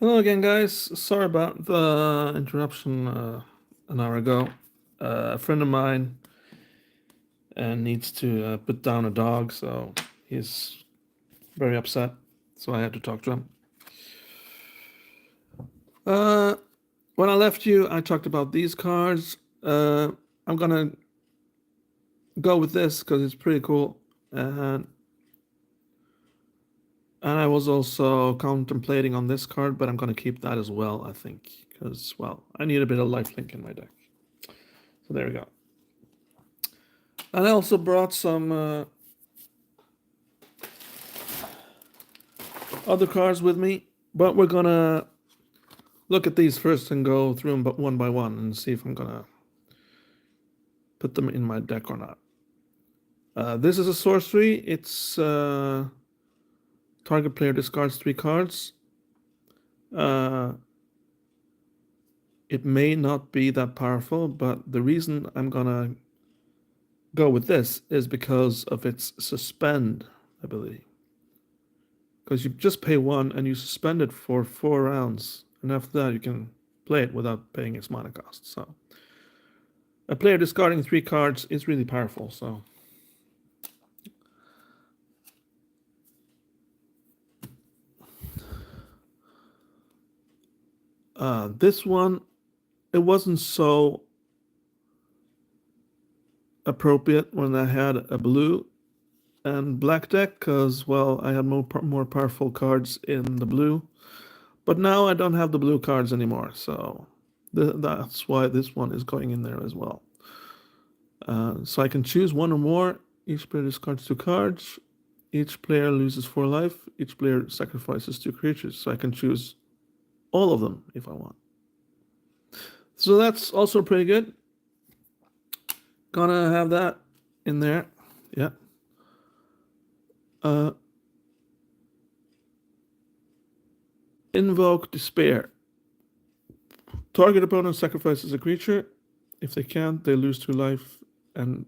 Hello again, guys. Sorry about the interruption an hour ago. A friend of mine needs to put down a dog, so he's very upset. So I had to talk to him. Uh, when I left you, I talked about these cards. I'm gonna go with this because it's pretty cool, and I was also contemplating on this card, but I'm gonna keep that as well. I think because I need a bit of lifelink in my deck. So there we go. And I also brought some other cards with me, but we're gonna look at these first and go through them one by one and see if I'm gonna put them in my deck or not. This is a sorcery. It's target player discards 3 cards. It may not be that powerful, but the reason I'm gonna go with this is because of its suspend ability. Because you just pay 1 and you suspend it for 4 rounds, and after that you can play it without paying its mana cost. So a player discarding 3 cards is really powerful. So this one, it wasn't so appropriate when I had a blue and black deck because, I had more powerful cards in the blue. But now I don't have the blue cards anymore, so that's why this one is going in there as well. So I can choose 1 or more. Each player discards 2 cards. Each player loses 4 life. Each player sacrifices 2 creatures. So I can choose all of them if I want. So that's also pretty good. Gonna have that in there. Yeah. Invoke Despair. Target opponent sacrifices a creature. If they can't, they lose 2 life. And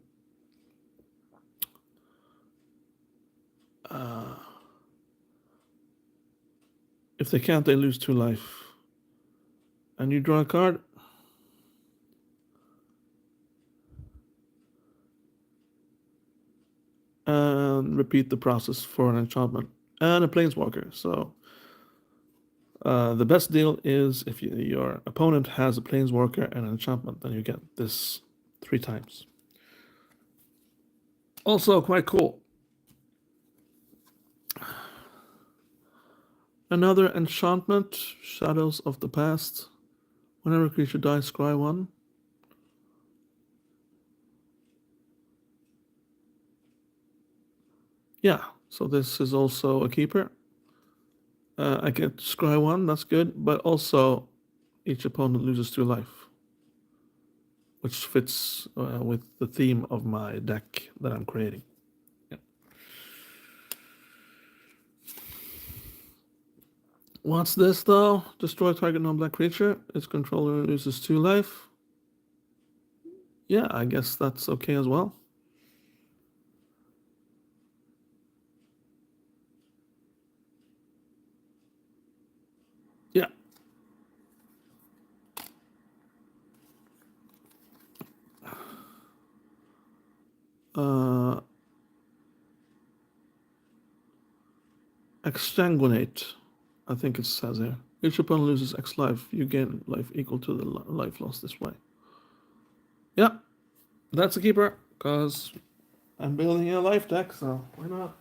if they can't, they lose 2 life. And you draw a card. And repeat the process for an enchantment and a planeswalker. So the best deal is if your opponent has a planeswalker and an enchantment, then you get this 3 times. Also quite cool. Another enchantment, Shadows of the Past. Whenever a creature dies, scry 1. Yeah, so this is also a keeper. I get scry 1, that's good, but also each opponent loses 2 life, which fits with the theme of my deck that I'm creating. Yeah. What's this though? Destroy target non-black creature. Its controller loses 2 life. Yeah, I guess that's okay as well. Yeah. Exsanguinate, I think it says here. Each opponent loses X life. You gain life equal to the life lost this way. Yeah, that's a keeper, because I'm building a life deck, so why not?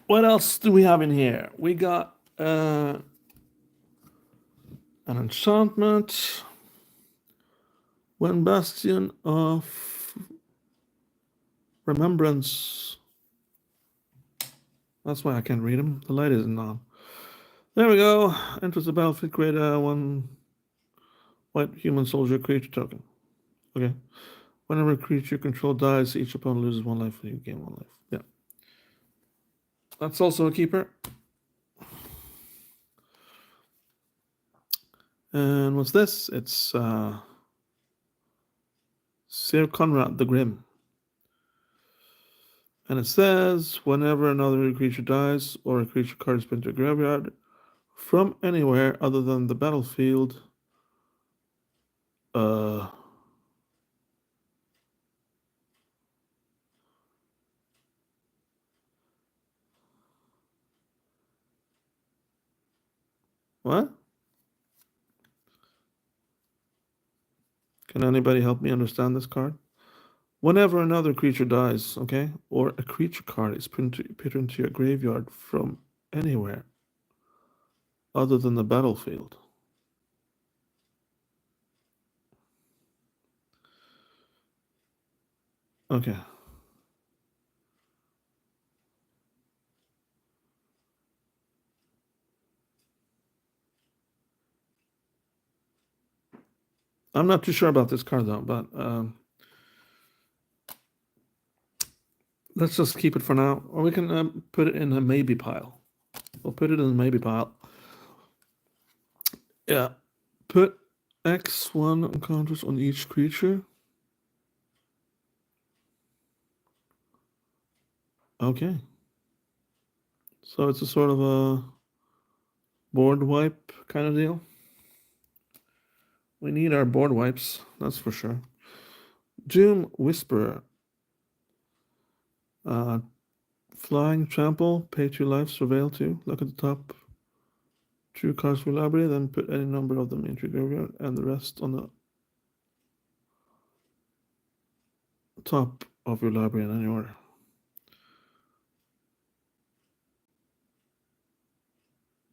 What else do we have in here? We got an enchantment. When Bastion of Remembrance. That's why I can't read them. The light isn't on. There we go. Enters the battlefield, create a 1 white human soldier creature token. Okay. Whenever a creature you control dies, each opponent loses 1 life and you gain 1 life. Yeah. That's also a keeper. And what's this? It's Sir Conrad the Grim. And it says, whenever another creature dies or a creature card is put into a graveyard from anywhere other than the battlefield, what? Can anybody help me understand this card? Whenever another creature dies, okay, or a creature card is put into your graveyard from anywhere other than the battlefield. Okay. I'm not too sure about this card though, but let's just keep it for now. Or we can put it in a maybe pile. We'll put it in the maybe pile. Yeah. Put X1 encounters on each creature. Okay. So it's a sort of a board wipe kind of deal. We need our board wipes, that's for sure. Doom Whisperer. Flying Trample, pay 2 life, surveil 2. Look at the top 2 cards for library, then put any number of them into your graveyard and the rest on the top of your library in any order.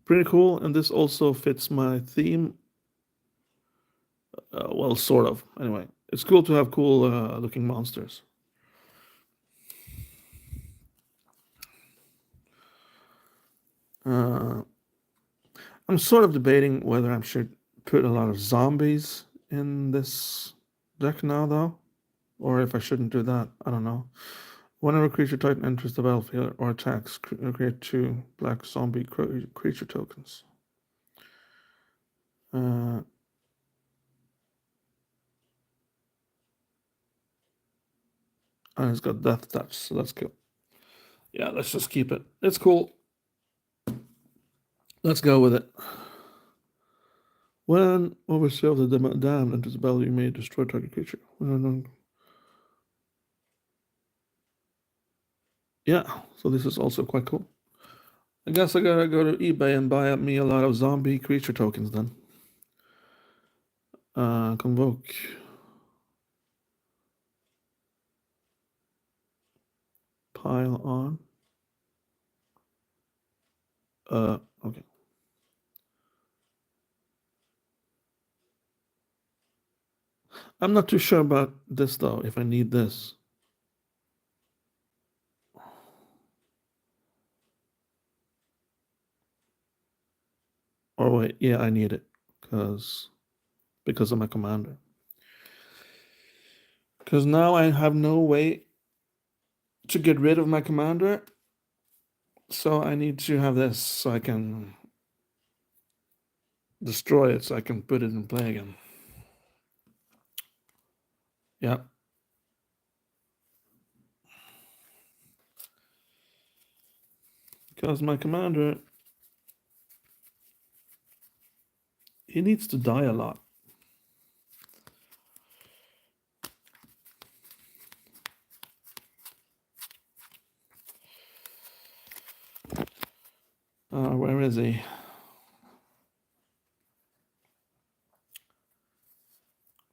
Pretty cool, and this also fits my theme. Well, sort of. Anyway, it's cool to have cool looking monsters. I'm sort of debating whether I should put a lot of zombies in this deck now, though, or if I shouldn't do that. I don't know. Whenever creature titan enters the battlefield or attacks, create 2 black zombie creature tokens. And it's got death touch, so that's cool. Yeah, let's just keep it. It's cool. Let's go with it. When overseer of the damned enters the battle, you may destroy target creature. Yeah, so this is also quite cool. I guess I gotta go to eBay and buy me a lot of zombie creature tokens then. Convoke. Pile on. Okay. I'm not too sure about this though, if I need this. Or wait, yeah, I need it because of my commander. Because now I have no way to get rid of my commander. So I need to have this so I can destroy it so I can put it in play again. Yeah. Because my commander, he needs to die a lot. Where is he?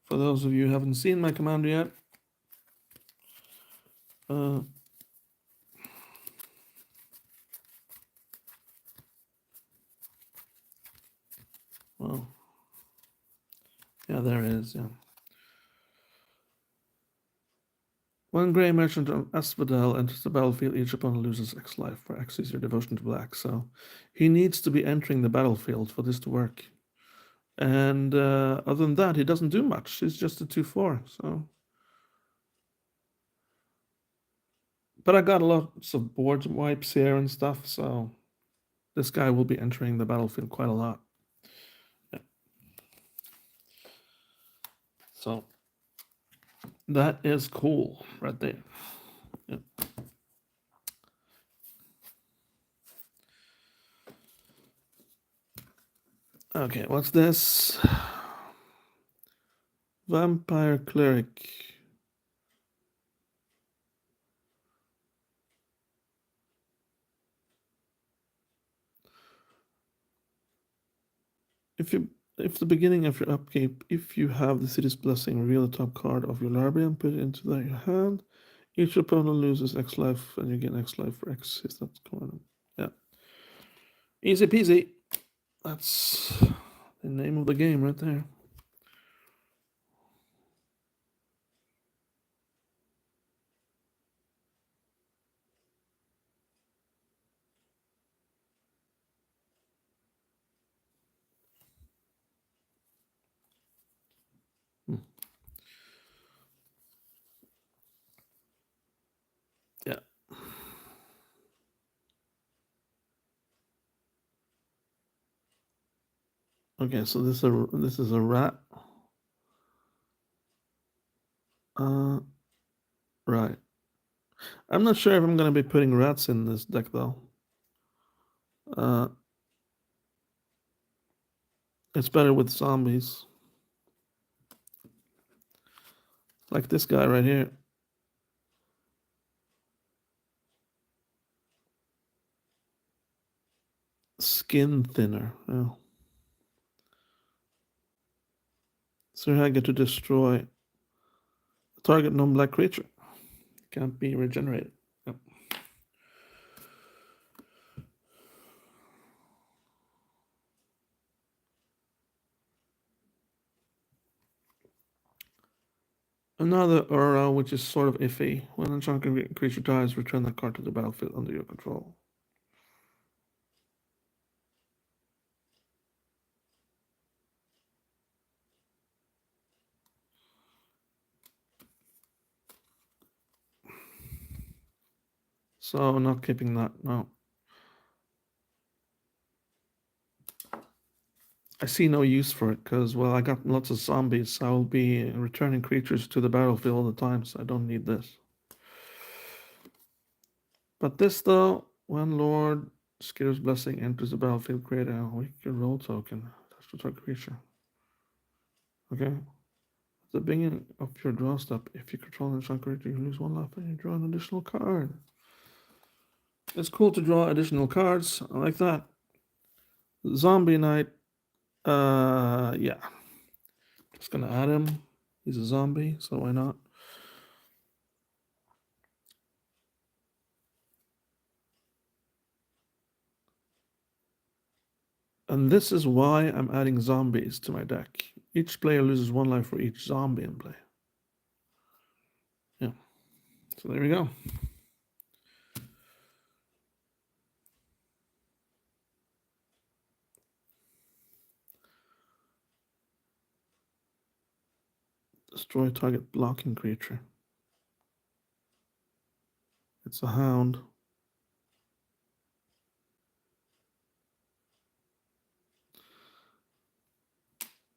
For those of you who haven't seen my commander yet, well, yeah, there it is, yeah. When Grey Merchant of Asphodel enters the battlefield, each opponent loses X life, where X is your devotion to black. So he needs to be entering the battlefield for this to work. And other than that, he doesn't do much. He's just a 2/4. So But I got lots of board wipes here and stuff, so this guy will be entering the battlefield quite a lot. Yeah. So that is cool right there. Yeah. Okay, what's this? Vampire Cleric. If the beginning of your upkeep, if you have the city's blessing, reveal the top card of your library and put it into your hand. Each opponent loses X life, and you get X life for X. Is that common? Yeah. Easy peasy. That's the name of the game right there. Yeah. Okay, so this is a rat. Right. I'm not sure if I'm gonna be putting rats in this deck though. Uh, it's better with zombies. Like this guy right here. Skin thinner. Yeah. So I get to destroy a target non-black creature. Can't be regenerated. Yep. Another aura, which is sort of iffy. When a enchanted creature dies, return that card to the battlefield under your control. So not keeping that, no. I see no use for it because, well, I got lots of zombies. I will be returning creatures to the battlefield all the time, so I don't need this. But this, though, when Lord Skitter's Blessing enters the battlefield, create a weaker roll token. That's the target creature. Okay. At the beginning of your draw step, if you control an enchant creature, you lose one life and you draw an additional card. It's cool to draw additional cards. I like that. Zombie Knight. Yeah. Just gonna add him. He's a zombie, so why not? And this is why I'm adding zombies to my deck. Each player loses one life for each zombie in play. Yeah. So there we go. Destroy target blocking creature. It's a hound.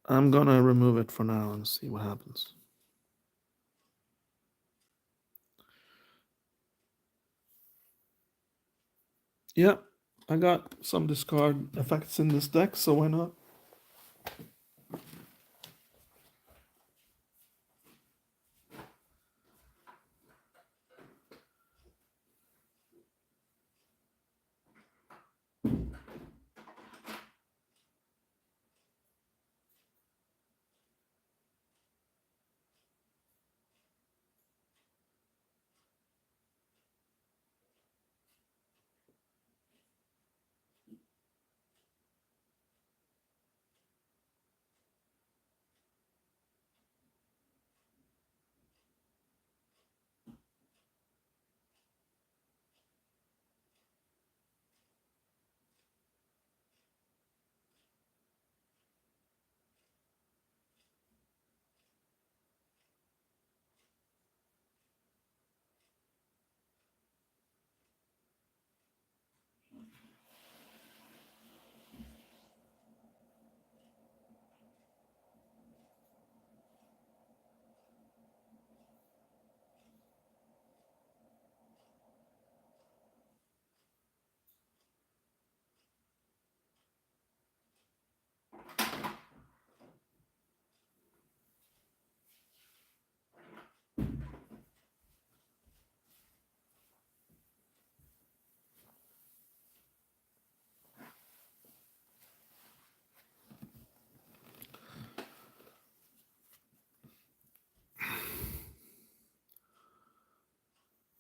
I'm gonna remove it for now and see what happens. Yeah, I got some discard effects in this deck, so why not?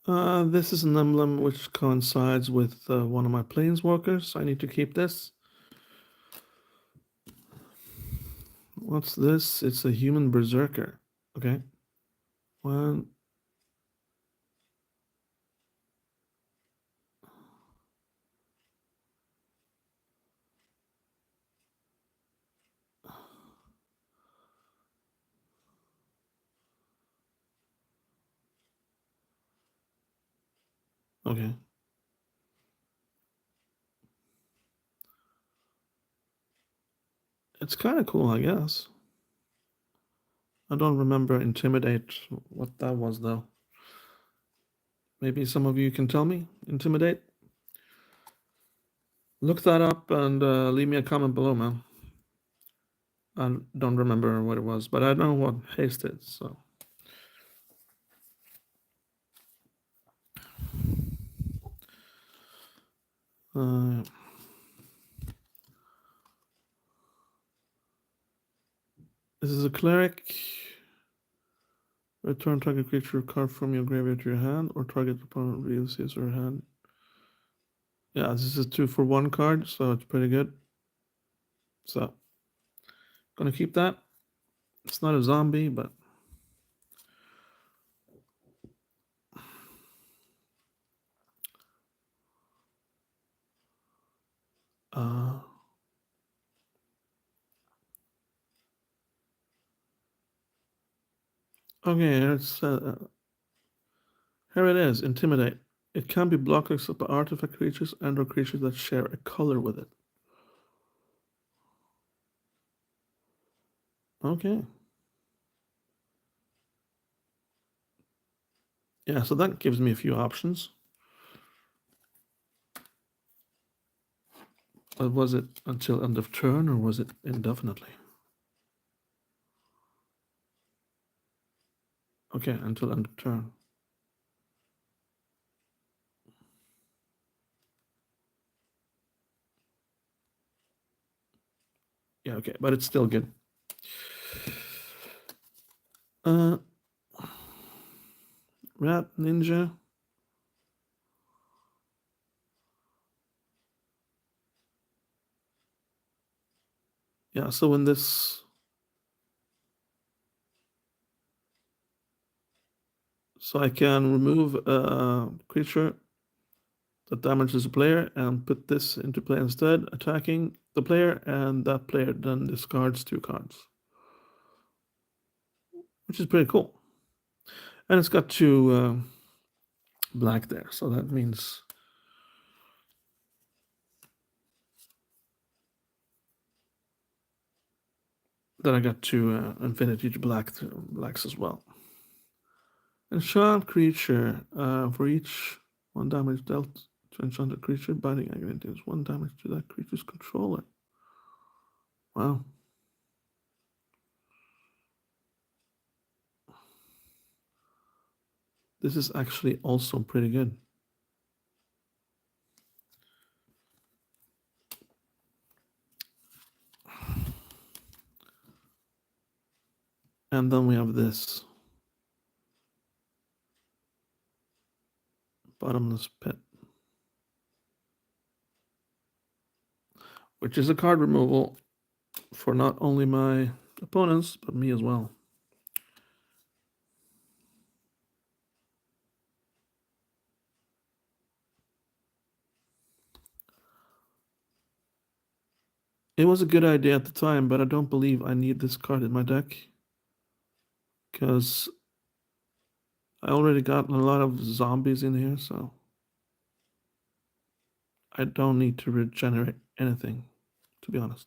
This is an emblem which coincides with one of my planeswalkers. I need to keep this. What's this? It's a human berserker. Okay. One. Okay. It's kind of cool, I guess. I don't remember Intimidate, what that was, though. Maybe some of you can tell me. Intimidate? Look that up and leave me a comment below, man. I don't remember what it was, but I know what haste is, so. This is a cleric. Return target creature card from your graveyard to your hand, or target opponent reveals his or her hand. Yeah, this is a 2-for-1 card, so it's pretty good. So, gonna keep that. It's not a zombie, but okay. Here it is. Intimidate. It can be blocked except by artifact creatures and/or creatures that share a color with it. Okay. Yeah, so that gives me a few options. But was it until end of turn, or was it indefinitely? Okay, until end of turn. Yeah, okay, but it's still good. Rat Ninja. Yeah, so when this... So I can remove a creature that damages a player and put this into play instead, attacking the player, and that player then discards 2 cards. Which is pretty cool. And it's got 2 black there, so that means that I got 2 infinity to blacks as well. Enchant creature. For each 1 damage dealt to enchanted creature, binding agony deals 1 damage to that creature's controller. Wow. This is actually also pretty good. And then we have this. Bottomless Pit. Which is a card removal for not only my opponents, but me as well. It was a good idea at the time, but I don't believe I need this card in my deck. Because I already got a lot of zombies in here, so I don't need to regenerate anything, to be honest.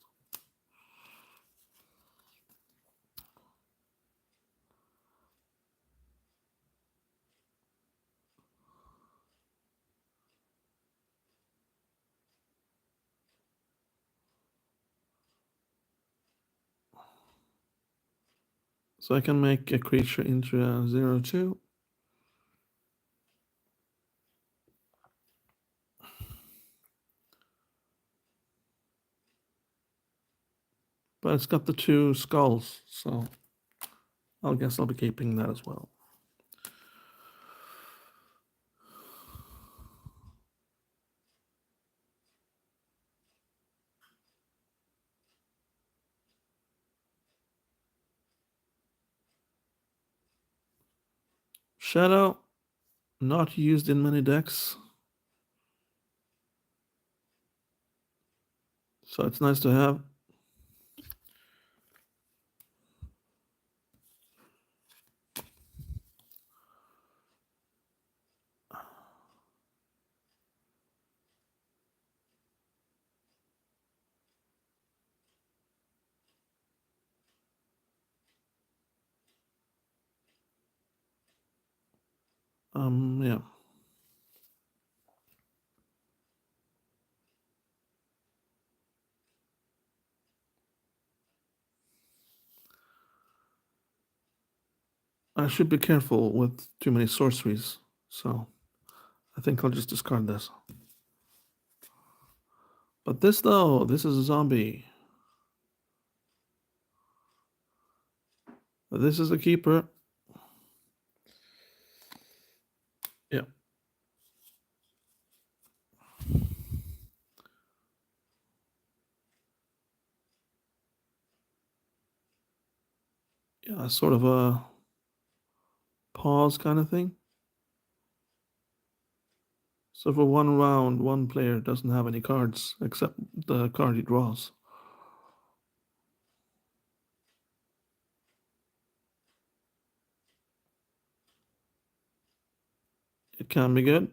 So I can make a creature into a 0/2. But it's got the 2 skulls, so I guess I'll be keeping that as well. Shadow, not used in many decks. So it's nice to have. Yeah. I should be careful with too many sorceries, so I think I'll just discard this. But this though, this is a zombie. This is a keeper. Yeah. Yeah, sort of a pause kind of thing. So for one round, one player doesn't have any cards except the card he draws. It can be good.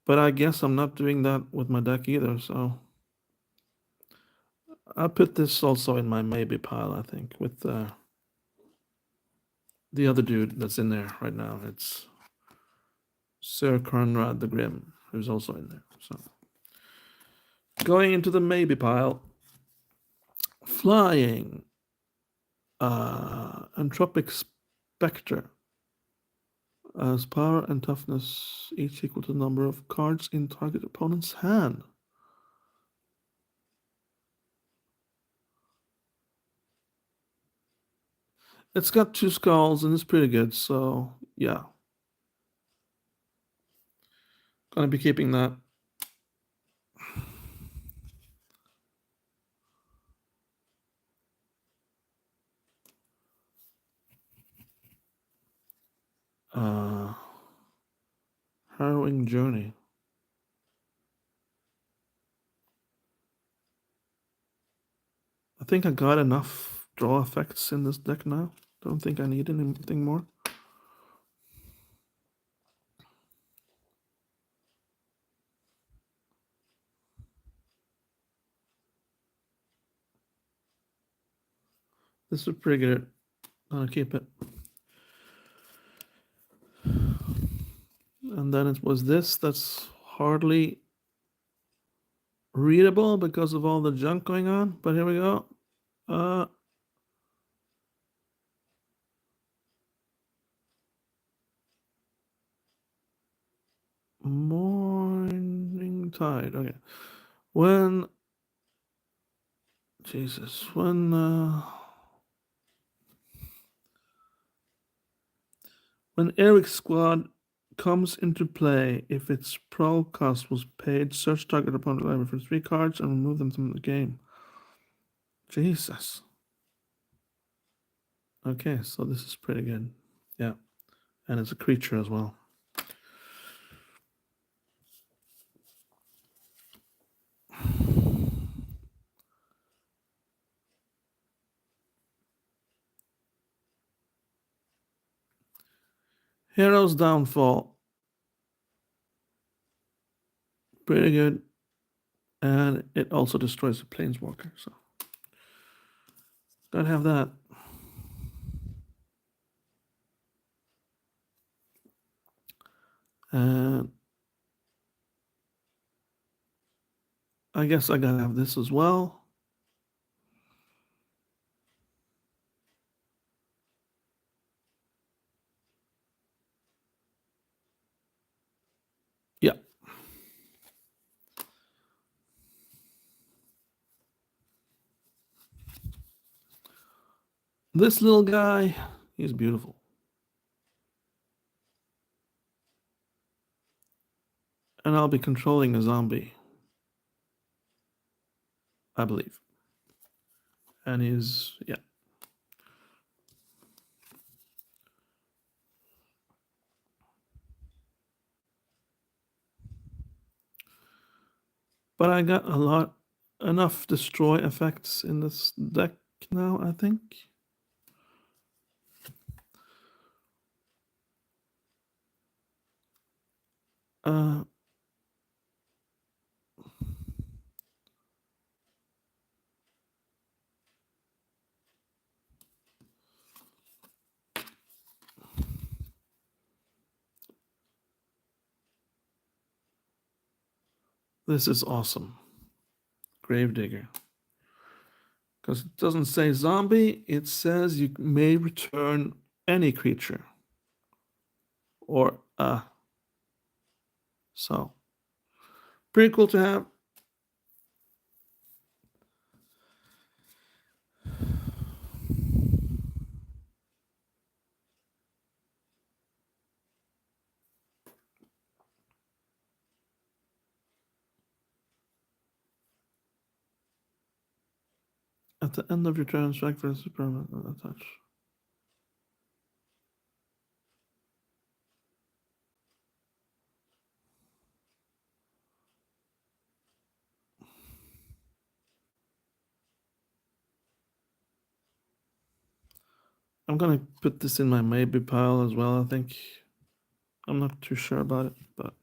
But I guess I'm not doing that with my deck either, so I'll put this also in my maybe pile, I think, with the other dude that's in there right now. It's Sir Conrad the Grim, who's also in there. So going into the maybe pile. Flying. Entropic Spectre. As power and toughness each equal to the number of cards in target opponent's hand. It's got 2 skulls and it's pretty good, so yeah. Gonna be keeping that. Harrowing Journey. I think I got enough draw effects in this deck now. Don't think I need anything more. This is pretty good. I'll keep it. And then it was this that's hardly readable because of all the junk going on. But here we go. Morning Tide. Okay. When Eric's squad comes into play, if its prowl cost was paid, search target opponent library for 3 cards and remove them from the game. Jesus. Okay, so this is pretty good. Yeah. And it's a creature as well. Hero's Downfall. Pretty good. And it also destroys a planeswalker, so gotta have that. And I guess I gotta have this as well. Yeah. This little guy, he's beautiful. And I'll be controlling a zombie, I believe. And he's, yeah. But I got enough destroy effects in this deck now, I think. This is awesome. Gravedigger. Because it doesn't say zombie, it says you may return any creature. Or so pretty cool to have. At the end of your turn, strike for a permanent attach. I'm gonna put this in my maybe pile as well, I think. I'm not too sure about it, but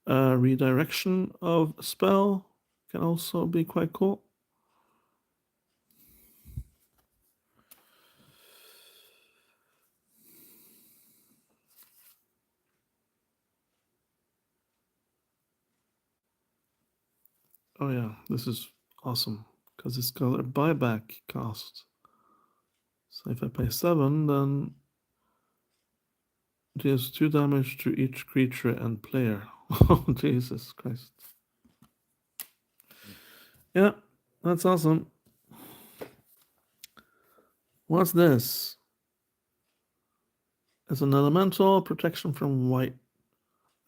redirection of a spell can also be quite cool. Oh yeah, this is awesome because it's got a buyback cost. So if I pay 7, then it deals 2 damage to each creature and player. Oh, Jesus Christ. Yeah, that's awesome. What's this? It's an elemental protection from white.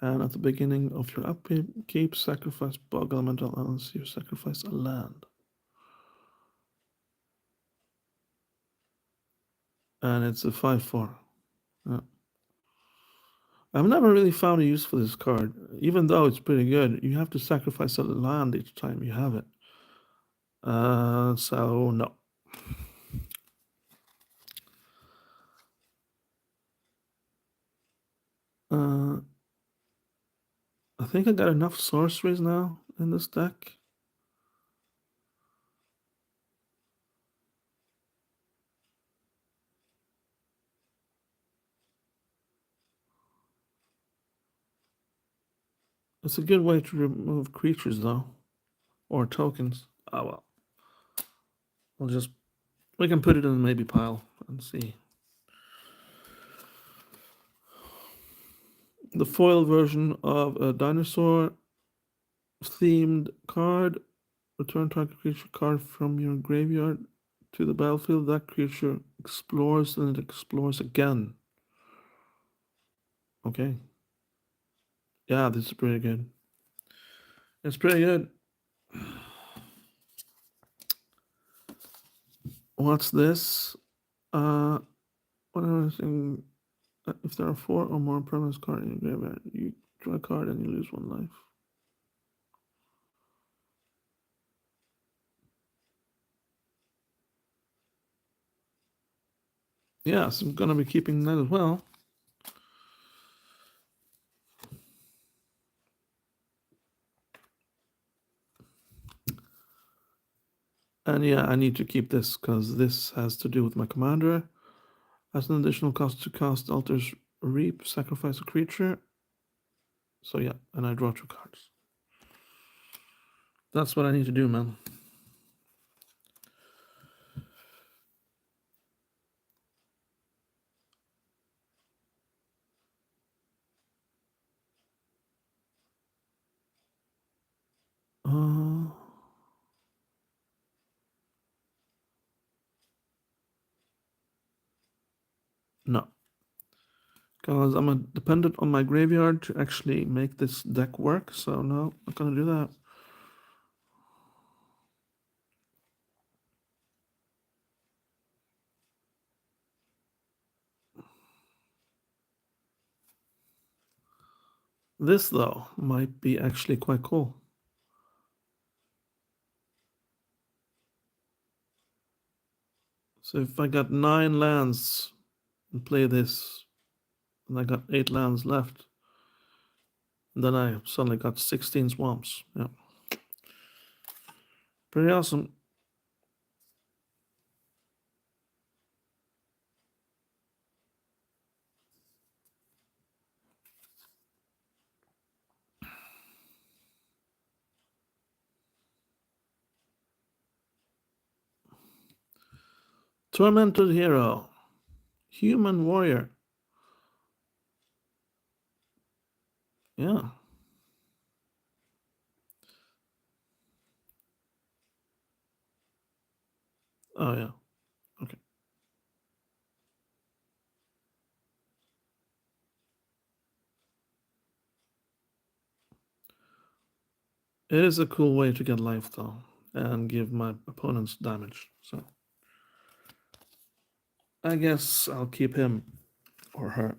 And at the beginning of your upkeep, sacrifice bug elemental unless you sacrifice a land. And it's a 5/4. Yeah. I've never really found a use for this card. Even though it's pretty good, you have to sacrifice a land each time you have it. So no. I think I got enough sorceries now in this deck. It's a good way to remove creatures though. Or tokens. Oh well. We can put it in the maybe pile and see. The foil version of a dinosaur themed card. Return target creature card from your graveyard to the battlefield. That creature explores and it explores again. Okay. Yeah, this is pretty good. It's pretty good. What's this? What other thing? If there are 4 or more permanent cards in your graveyard, you draw a card and you lose 1 life. Yes, I'm gonna be keeping that as well. And yeah, I need to keep this because this has to do with my commander. As an additional cost to cast Altar's Reap, sacrifice a creature. So yeah, and I draw 2 cards. That's what I need to do, man. No. Because I'm dependent on my graveyard to actually make this deck work. So no, not gonna do that. This, though, might be actually quite cool. So if I got 9 lands and play this, and I got 8 lands left, and then I suddenly got 16 swamps. Yeah. Pretty awesome. Tormented Hero. Human Warrior. Yeah. Oh, yeah. Okay. It is a cool way to get life, though, and give my opponents damage. So I guess I'll keep him or her.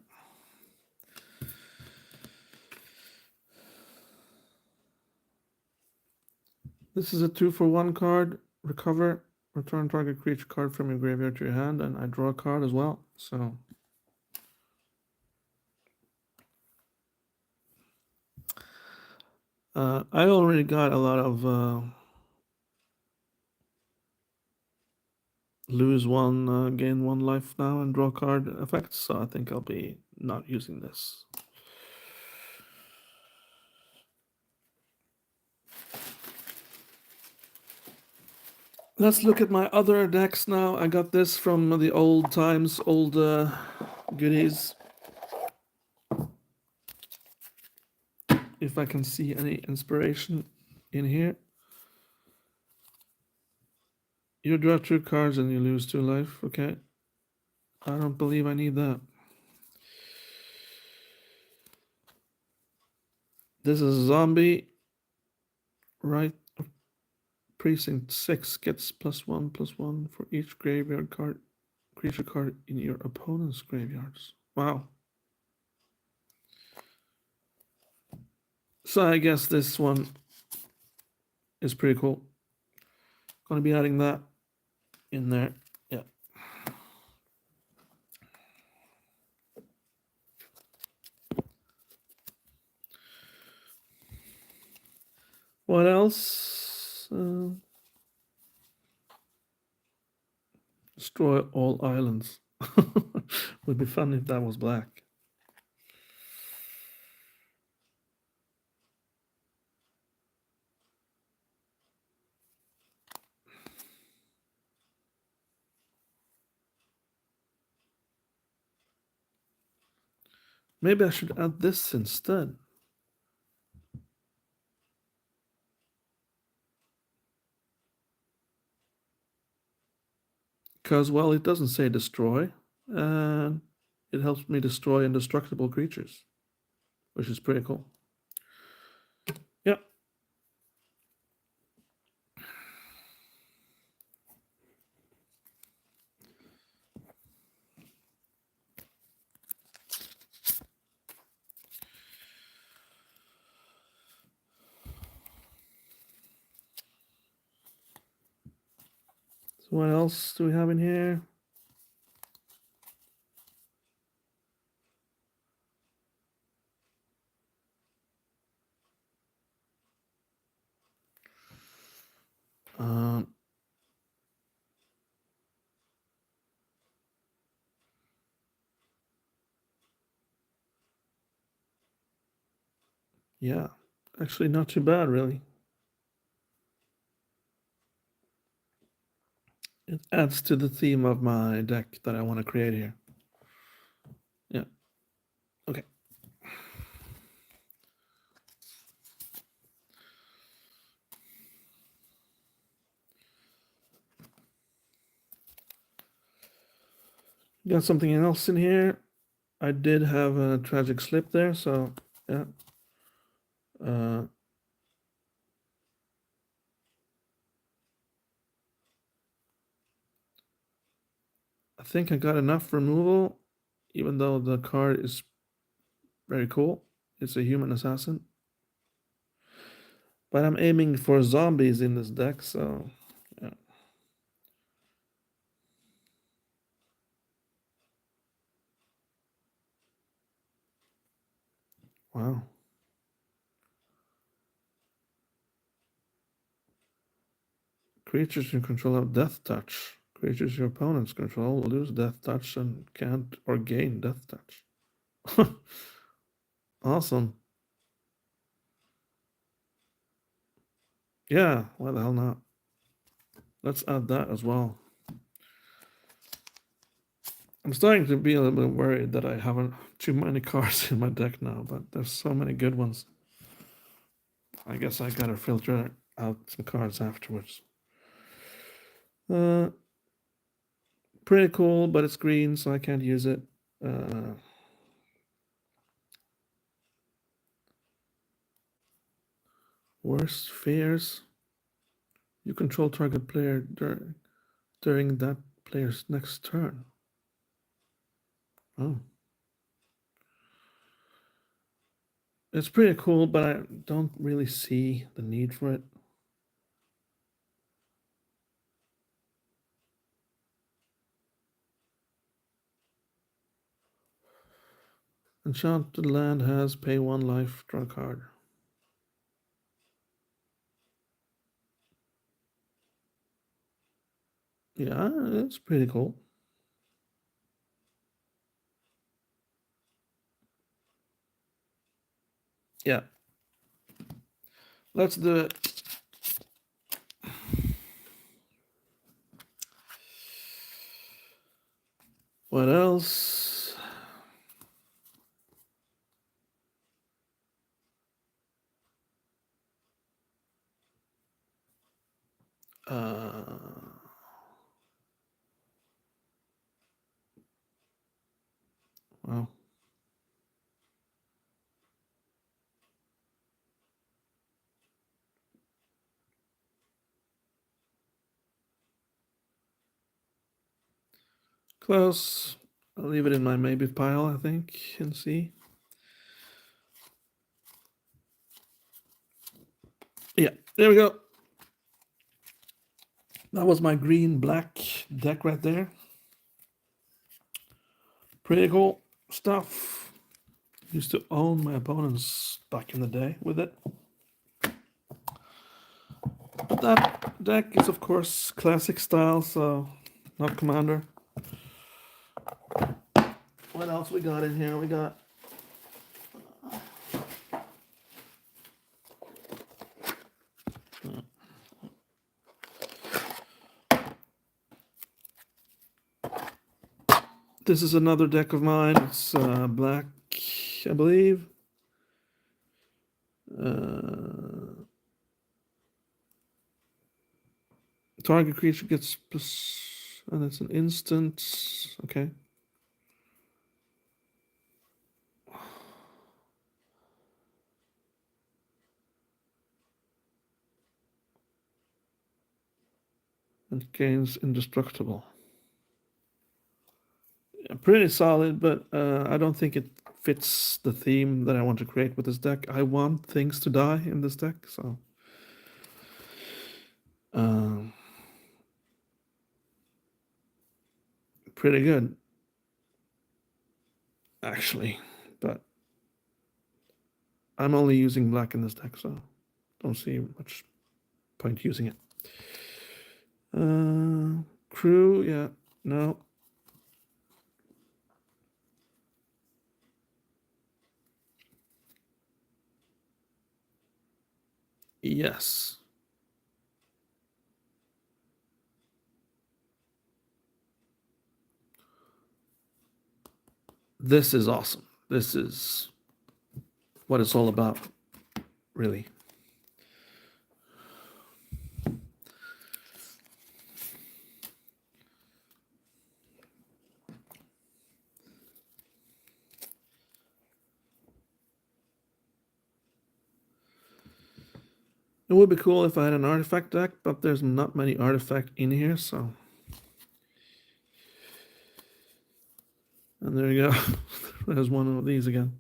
This is a 2-for-1 card. Recover. Return target creature card from your graveyard to your hand, and I draw a card as well. So I already got a lot of lose 1, gain 1 life now and draw card effects, so I think I'll be not using this. Let's look at my other decks now. I got this from the old times, old goodies. If I can see any inspiration in here. You draw 2 cards and you lose 2 life. Okay. I don't believe I need that. This is a zombie. Right. Precinct 6 gets +1/+1 for each graveyard card, creature card in your opponent's graveyards. Wow. So I guess this one is pretty cool. Gonna be adding that in there. Yeah. What else? Destroy all islands. Would be fun if that was black. Maybe I should add this instead. Because, well, it doesn't say destroy, and it helps me destroy indestructible creatures, which is pretty cool. Yep. So what else do we have in here? Um, yeah, actually not too bad, really. It adds to the theme of my deck that I want to create here. Yeah. Okay. Got something else in here. I did have a tragic slip there, so yeah. I think I got enough removal, even though the card is very cool. It's a human assassin. But I'm aiming for zombies in this deck, so yeah. Wow. Creatures you control have death touch. Creatures your opponents control lose death touch and can't or gain death touch. Awesome. Yeah, why the hell not? Let's add that as well. I'm starting to be a little bit worried that I haven't too many cards in my deck now, but there's so many good ones. I guess I gotta filter out some cards afterwards. Pretty cool, but it's green, so I can't use it. Worst fears. You control target player during that player's next turn. Oh. It's pretty cool, but I don't really see the need for it. Enchanted land has pay 1 life, draw a card. Yeah, it's pretty cool. Yeah. Let's do it. What else? Well, close. I'll leave it in my maybe pile, I think, and see. Yeah, there we go. That was my green-black deck right there. Pretty cool stuff. Used to own my opponents back in the day with it. But that deck is, of course, classic style, so not commander. What else we got in here? We got this is another deck of mine. It's black, I believe. Target creature gets plus, and it's an instant. Okay. And gains indestructible. Yeah, pretty solid, but I don't think it fits the theme that I want to create with this deck. I want things to die in this deck, so. Pretty good, actually, but I'm only using black in this deck, so don't see much point using it. Crew, yeah, no. Yes. This is awesome. This is what it's all about, really. It would be cool if I had an artifact deck, but there's not many artifact in here, so. And there you go. There's one of these again.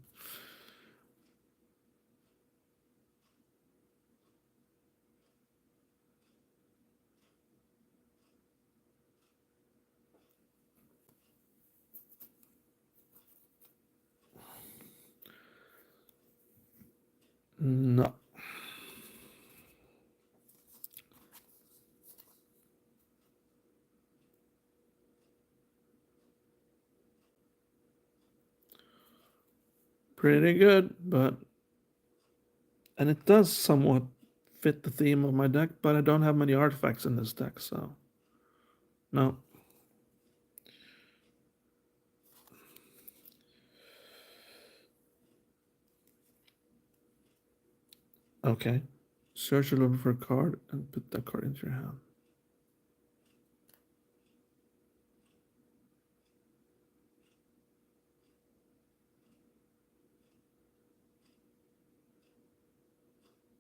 pretty good, and it does somewhat fit the theme of my deck, but I don't have many artifacts in this deck, so no. Okay. Search a little for a card and put that card into your hand.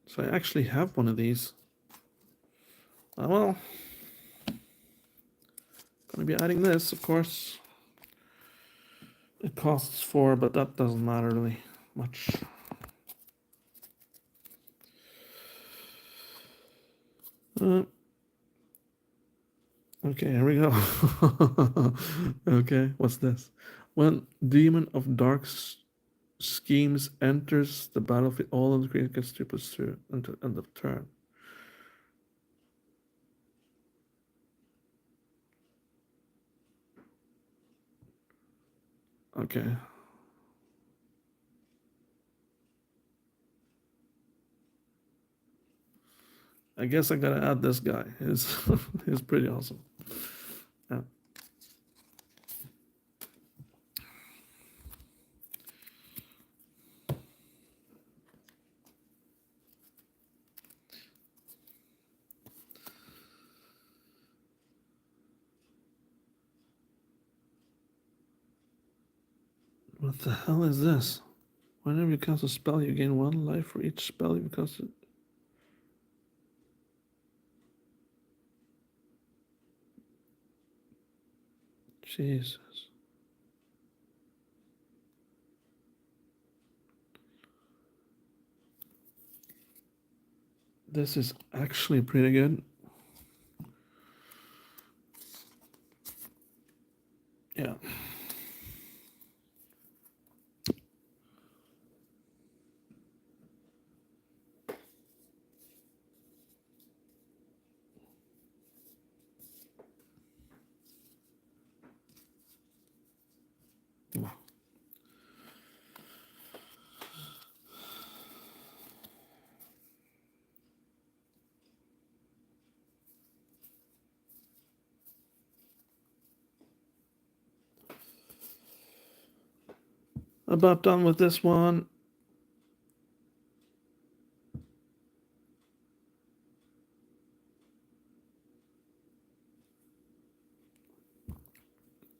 So I actually have one of these. Well, gonna be adding this, of course. It costs 4, but that doesn't matter really much. Okay, here we go. Okay, what's this? When Demon of Dark Schemes enters the battlefield, all of the creatures get 2/2 until end of turn. Okay. I guess I gotta add this guy. He's pretty awesome. Yeah. What the hell is this? Whenever you cast a spell, you gain 1 life for each spell you cast. Jesus. This is actually pretty good. Yeah. About done with this one.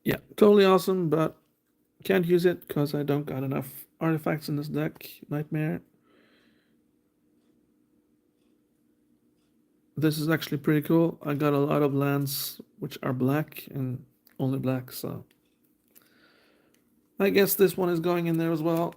Yeah, totally awesome, but can't use it because I don't got enough artifacts in this deck. Nightmare. This is actually pretty cool. I got a lot of lands which are black and only black, so I guess this one is going in there as well.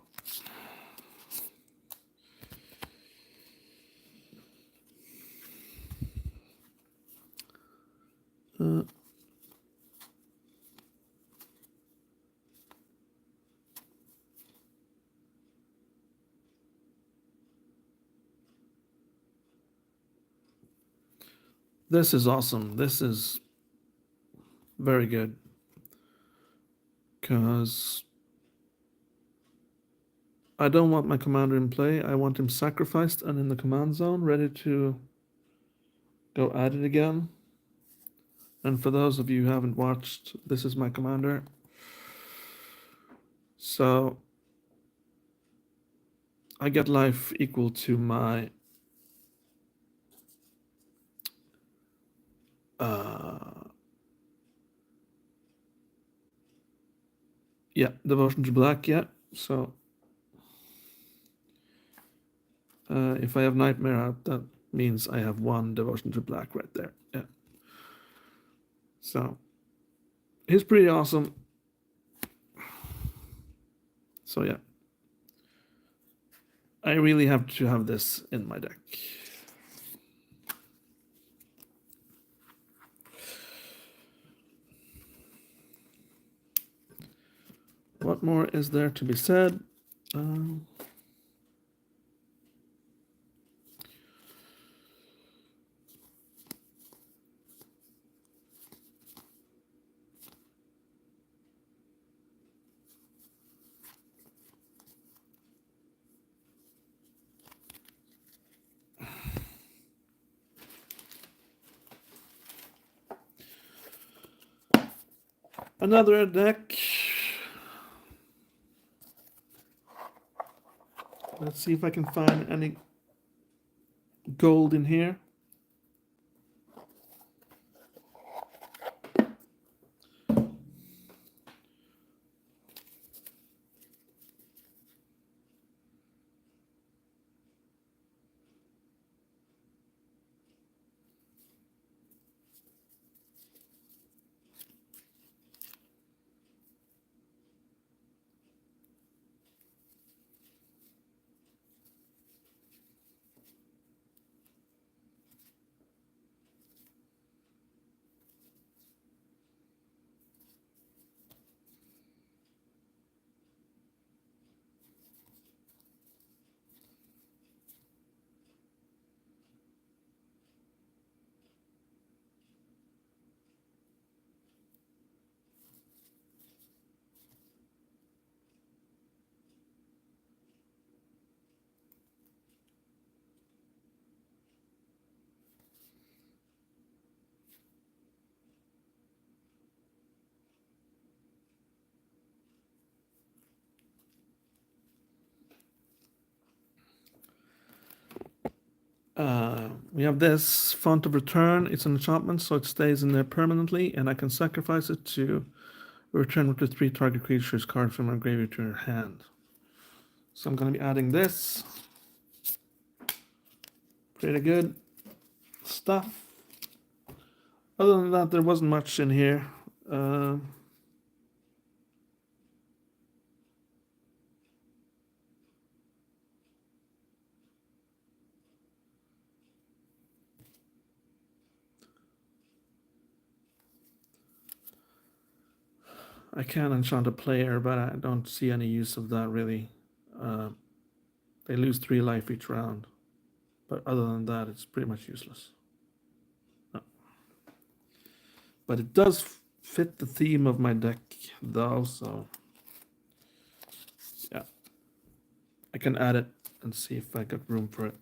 This is awesome. This is very good. Because I don't want my commander in play. I want him sacrificed and in the command zone, ready to go at it again. And for those of you who haven't watched, this is my commander. So I get life equal to my yeah, devotion to black, yeah. So if I have nightmare out, that means I have 1 devotion to black right there. Yeah. So he's pretty awesome. So yeah. I really have to have this in my deck. What more is there to be said? Another deck. Let's see if I can find any gold in here. We have this Font of Return. It's an enchantment, so it stays in there permanently, and I can sacrifice it to return up to 3 target creatures card from my graveyard to your hand. So I'm going to be adding this. Pretty good stuff. Other than that, there wasn't much in here. I can enchant a player, but I don't see any use of that really. They lose 3 life each round. But other than that, it's pretty much useless. No. But it does fit the theme of my deck, though, so yeah. I can add it and see if I got room for it.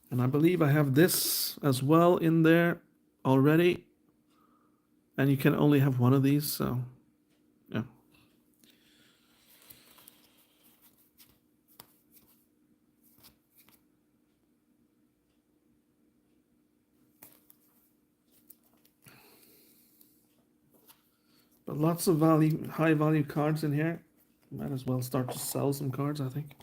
And I believe I have this as well in there already. And you can only have one of these, so yeah. But lots of high value cards in here. Might as well start to sell some cards, I think.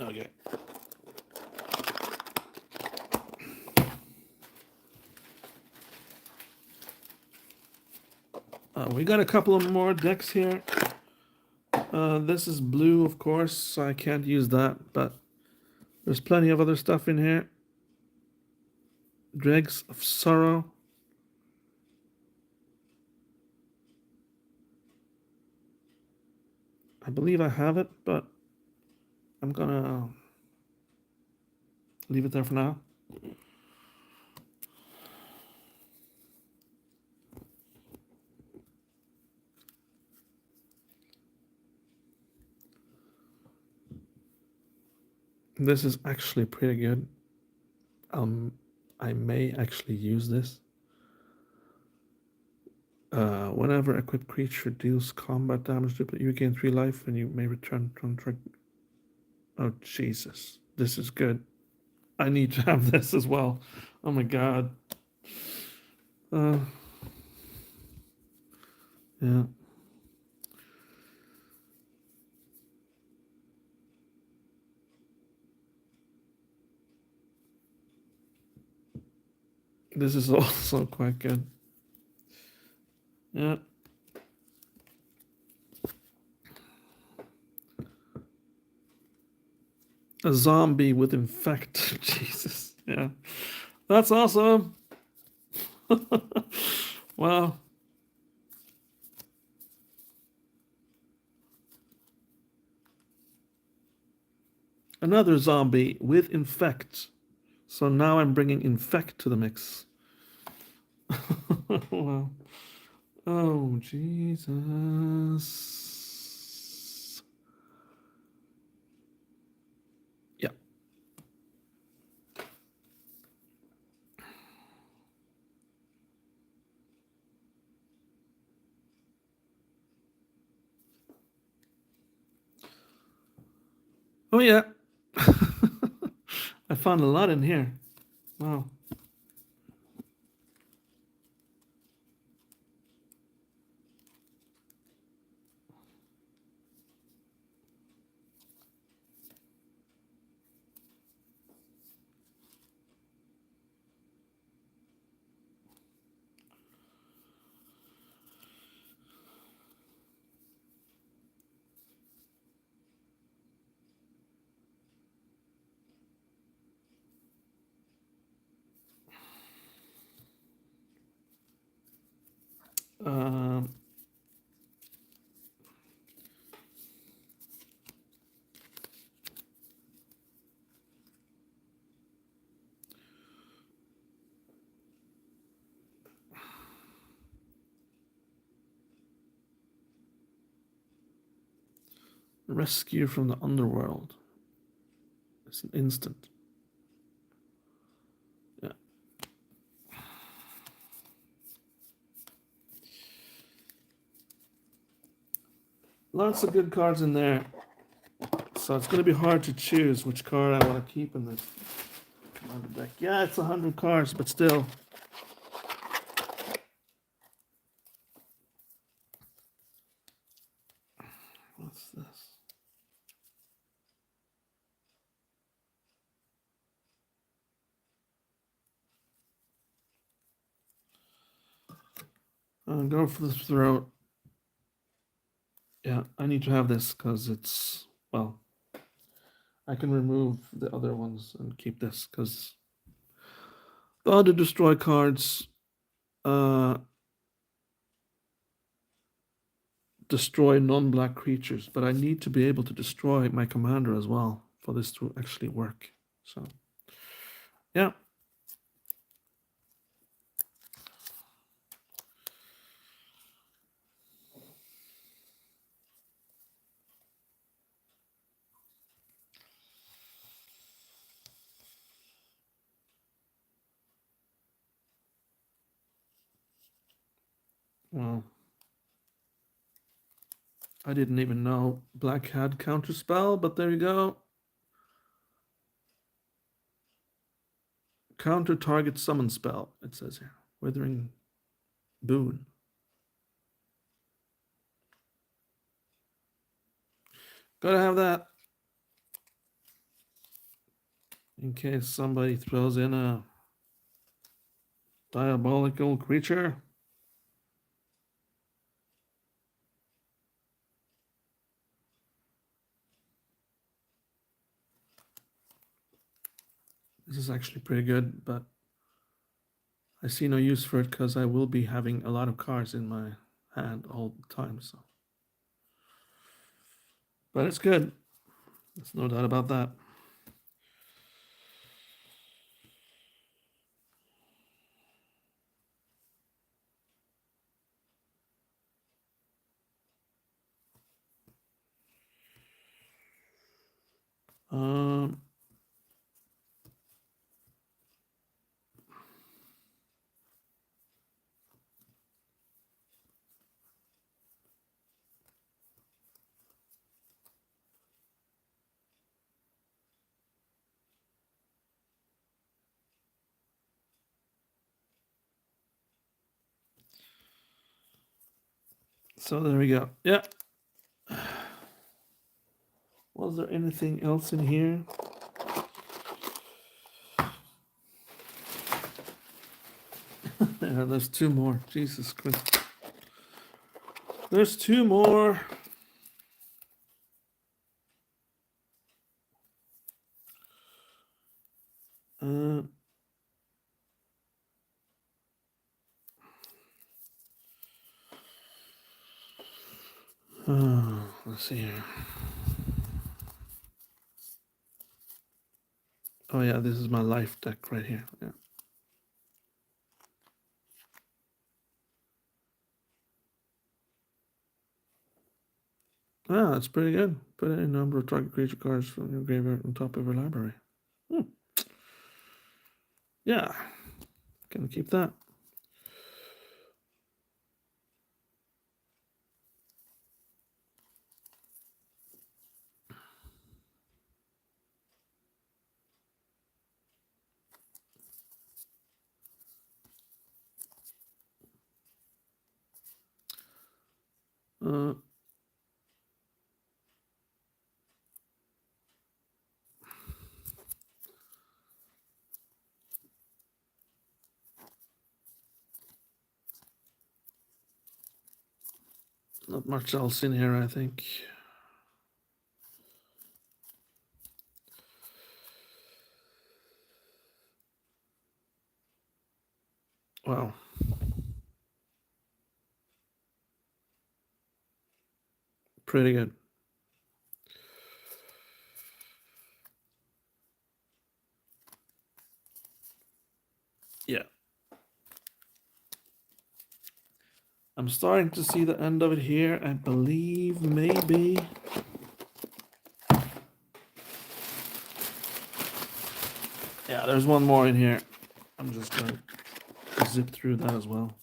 Okay. We got a couple of more decks here. This is blue, of course, so I can't use that, but there's plenty of other stuff in here. Dregs of Sorrow. I believe I have it, but I'm gonna leave it there for now. This is actually pretty good. I may actually use this. Whenever equipped creature deals combat damage, you gain 3 life and you may return contract. Oh, Jesus. This is good. I need to have this as well. Oh my god. Yeah. This is also quite good. Yeah. A zombie with infect. Jesus. Yeah. That's awesome. Wow. Another zombie with infect. So now I'm bringing infect to the mix. Wow. Oh, Jesus. Yeah. Oh, yeah. I found a lot in here. Wow. Um, rescue from the underworld. It's an instant. Yeah. Lots of good cards in there. So it's going to be hard to choose which card I want to keep in this commander deck. Yeah, it's 100 cards, but still. What's this? Go for the throat. Yeah, I need to have this because it's, well, I can remove the other ones and keep this because the other destroy cards destroy non-black creatures, but I need to be able to destroy my commander as well for this to actually work. So, yeah. Well, I didn't even know black had counterspell, but there you go. Counter target summon spell, it says here. Withering Boon. Gotta have that. In case somebody throws in a diabolical creature. This is actually pretty good, but I see no use for it because I will be having a lot of cards in my hand all the time. So, but it's good. There's no doubt about that. Um, so there we go. Yeah. Was there anything else in here? Yeah, there's two more. Jesus Christ. There's two more. Uh, let's see here. Oh yeah, this is my life deck right here. Yeah. Ah, that's pretty good. Put a number of target creature cards from your graveyard on top of your library. Hmm. Yeah, can keep that. Uh, Not much else in here, I think. Wow. Pretty good. Yeah. I'm starting to see the end of it here. I believe maybe. Yeah, there's one more in here. I'm just going to zip through that as well.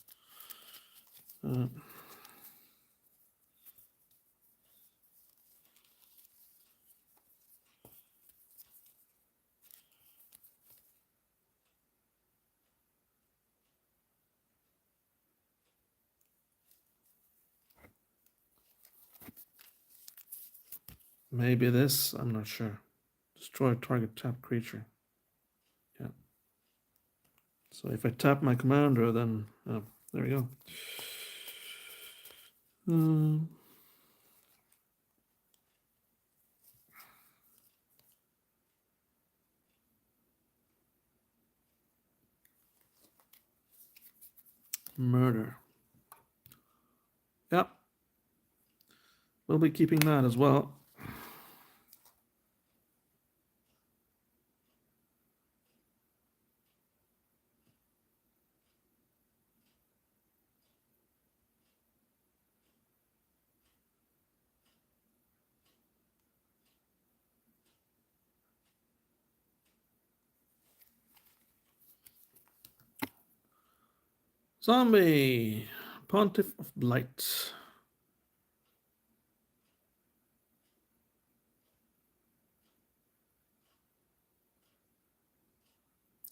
Maybe this, I'm not sure. Destroy target tap creature. Yeah. So if I tap my commander, then there we go. Murder. Yep. We'll be keeping that as well. Zombie. Pontiff of Blight.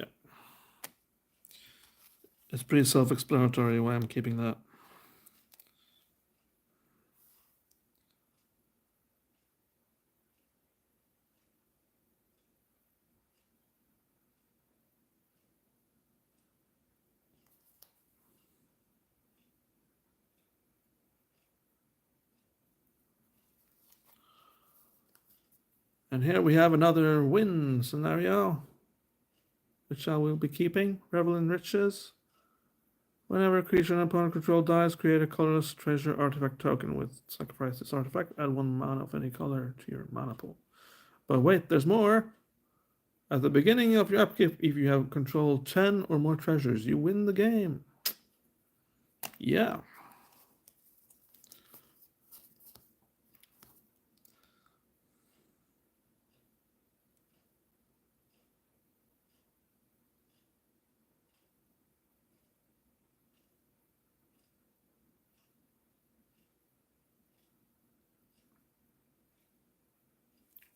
Yeah. It's pretty self-explanatory why I'm keeping that. And here we have another win scenario, which I will be keeping. Revel in Riches. Whenever a creature an opponent control dies, create a colorless treasure artifact token with sacrifice this artifact. Add 1 mana of any color to your mana pool. But wait, there's more. At the beginning of your upkeep, if you have controlled 10 or more treasures, you win the game. Yeah.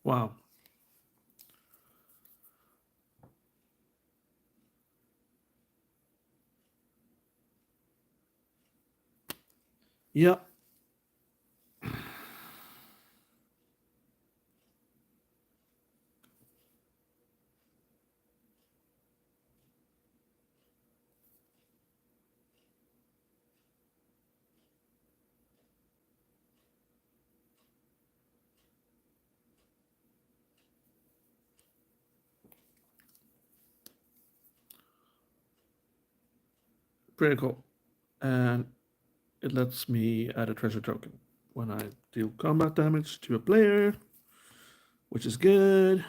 Wow. Yeah. Pretty cool. And it lets me add a treasure token when I deal combat damage to a player, which is good.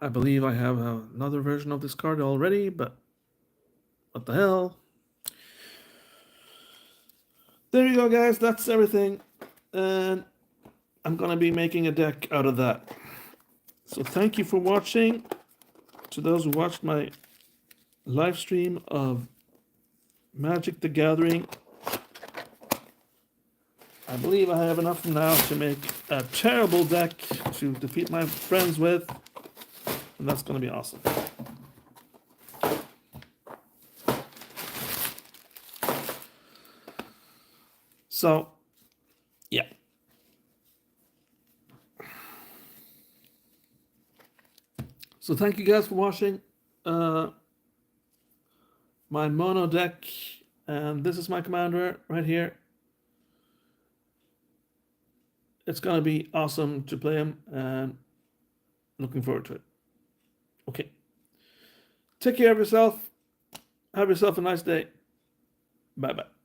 I believe I have another version of this card already, but what the hell? There you go, guys. That's everything. And I'm going to be making a deck out of that. So thank you for watching. To those who watched my live stream of Magic the Gathering, I believe I have enough now to make a terrible deck to defeat my friends with. And that's going to be awesome. So, yeah. So thank you guys for watching my mono deck. And this is my commander right here. It's going to be awesome to play him, and looking forward to it. Okay. Take care of yourself. Have yourself a nice day. Bye-bye.